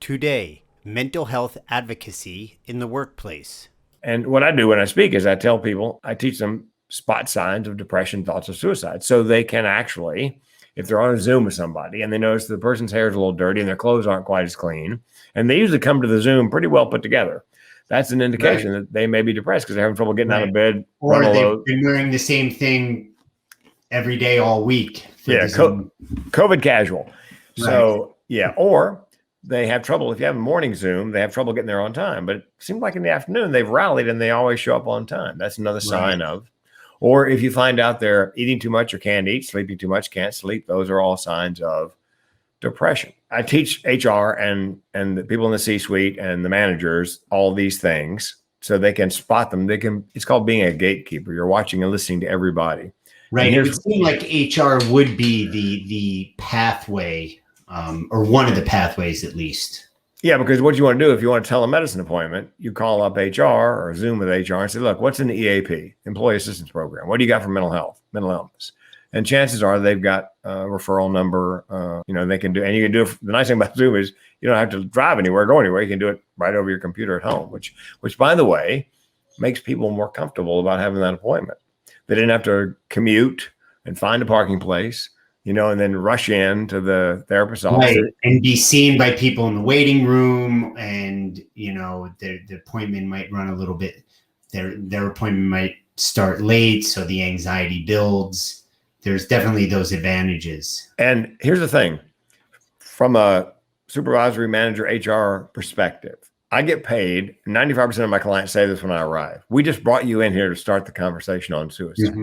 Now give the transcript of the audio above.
Today, mental health advocacy in the workplace. And what I do when I speak is I tell people, I teach them spot signs of depression, thoughts of suicide, so they can actually, if they're on a Zoom with somebody and they notice the person's hair is a little dirty and their clothes aren't quite as clean, and they usually come to the Zoom pretty well put together, that's an indication that they may be depressed because they're having trouble getting out of bed. Or they've been wearing the same thing every day all week. Yeah, COVID casual. So, yeah, or they have trouble. If you have a morning Zoom, they have trouble getting there on time. But it seems like in the afternoon, they've rallied and they always show up on time. That's another sign of. Or if you find out they're eating too much or can't eat, sleeping too much, can't sleep, those are all signs of depression. I teach HR and the people in the C-suite and the managers all these things so they can spot them. It's called being a gatekeeper. You're watching and listening to everybody. Right. It would seem like HR would be the pathway, or one of the pathways at least. Yeah, because what you want to do if you want a telemedicine appointment, you call up HR or Zoom with HR and say, look, what's in the EAP, Employee Assistance Program? What do you got for mental illness? And chances are they've got a referral number, they can do, and you can do it. The nice thing about Zoom is you don't have to drive anywhere, go anywhere. You can do it right over your computer at home, which by the way, makes people more comfortable about having that appointment. They didn't have to commute and find a parking place, and then rush in to the therapist's office. Right. And be seen by people in the waiting room. And, the appointment might run a little bit, their appointment might start late. So the anxiety builds. There's definitely those advantages. And here's the thing, from a supervisory manager HR perspective, I get paid. 95% of my clients say this when I arrive. We just brought you in here to start the conversation on suicide.